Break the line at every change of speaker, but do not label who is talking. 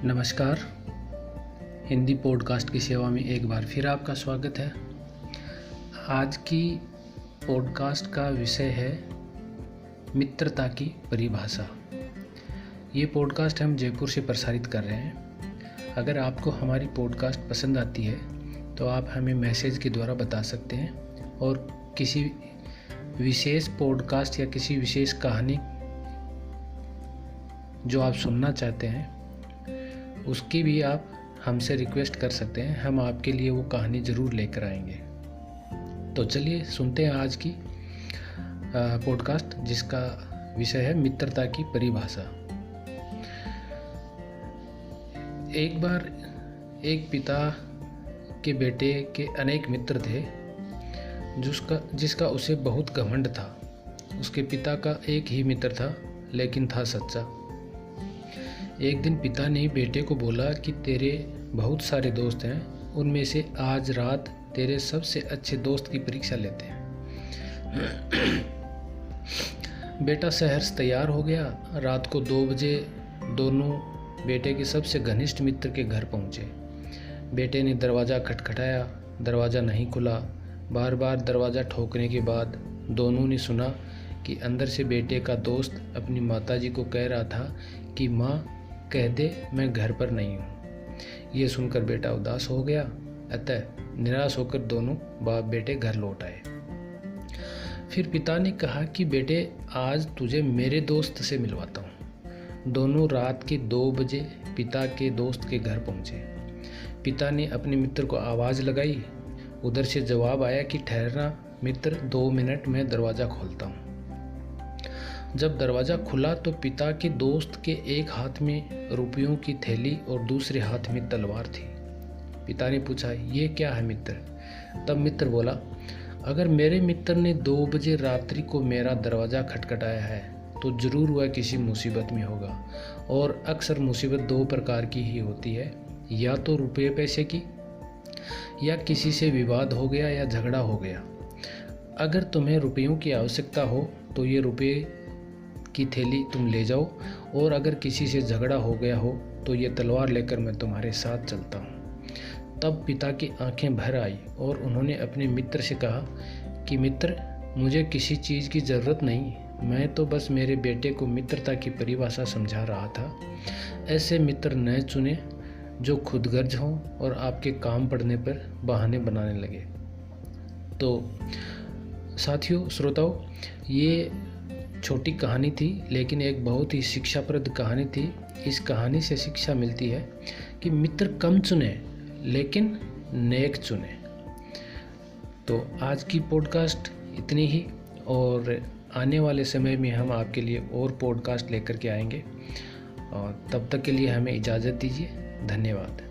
नमस्कार। हिंदी पॉडकास्ट की सेवा में एक बार फिर आपका स्वागत है। आज की पॉडकास्ट का विषय है मित्रता की परिभाषा। ये पॉडकास्ट हम जयपुर से प्रसारित कर रहे हैं। अगर आपको हमारी पॉडकास्ट पसंद आती है तो आप हमें मैसेज के द्वारा बता सकते हैं और किसी विशेष पॉडकास्ट या किसी विशेष कहानी जो आप सुनना चाहते हैं उसकी भी आप हमसे रिक्वेस्ट कर सकते हैं। हम आपके लिए वो कहानी ज़रूर लेकर आएंगे। तो चलिए सुनते हैं आज की पॉडकास्ट, जिसका विषय है मित्रता की परिभाषा। एक बार एक पिता के बेटे के अनेक मित्र थे जिसका उसे बहुत घमंड था। उसके पिता का एक ही मित्र था, लेकिन था सच्चा। एक दिन पिता ने बेटे को बोला कि तेरे बहुत सारे दोस्त हैं, उनमें से आज रात तेरे सबसे अच्छे दोस्त की परीक्षा लेते हैं। बेटा सहर्ष तैयार हो गया। रात को 2 बजे दोनों बेटे के सबसे घनिष्ठ मित्र के घर पहुंचे। बेटे ने दरवाज़ा खटखटाया, दरवाज़ा नहीं खुला। बार बार दरवाज़ा ठोकने के बाद दोनों ने सुना कि अंदर से बेटे का दोस्त अपनी माताजी को कह रहा था कि माँ कह दे मैं घर पर नहीं हूँ। ये सुनकर बेटा उदास हो गया। अतः निराश होकर दोनों बाप बेटे घर लौट आए। फिर पिता ने कहा कि बेटे आज तुझे मेरे दोस्त से मिलवाता हूँ। दोनों रात के 2 बजे पिता के दोस्त के घर पहुँचे। पिता ने अपने मित्र को आवाज़ लगाई। उधर से जवाब आया कि ठहरना मित्र, 2 मिनट में दरवाज़ा खोलता हूँ। जब दरवाज़ा खुला तो पिता के दोस्त के एक हाथ में रुपयों की थैली और दूसरे हाथ में तलवार थी। पिता ने पूछा, ये क्या है मित्र? तब मित्र बोला, अगर मेरे मित्र ने 2 बजे रात्रि को मेरा दरवाज़ा खटखटाया है तो ज़रूर वह किसी मुसीबत में होगा। और अक्सर मुसीबत 2 प्रकार की ही होती है, या तो रुपये पैसे की, या किसी से विवाद हो गया या झगड़ा हो गया। अगर तुम्हें रुपयों की आवश्यकता हो तो ये रुपये की थैली तुम ले जाओ, और अगर किसी से झगड़ा हो गया हो तो ये तलवार लेकर मैं तुम्हारे साथ चलता हूँ। तब पिता की आंखें भर आई और उन्होंने अपने मित्र से कहा कि मित्र, मुझे किसी चीज़ की ज़रूरत नहीं, मैं तो बस मेरे बेटे को मित्रता की परिभाषा समझा रहा था। ऐसे मित्र न चुने जो खुदगर्ज हों और आपके काम पड़ने पर बहाने बनाने लगे। तो साथियों, श्रोताओं, ये छोटी कहानी थी, लेकिन एक बहुत ही शिक्षाप्रद कहानी थी। इस कहानी से शिक्षा मिलती है कि मित्र कम चुने लेकिन नेक चुने। तो आज की पॉडकास्ट इतनी ही, और आने वाले समय में हम आपके लिए और पॉडकास्ट लेकर के आएंगे। और तब तक के लिए हमें इजाज़त दीजिए। धन्यवाद।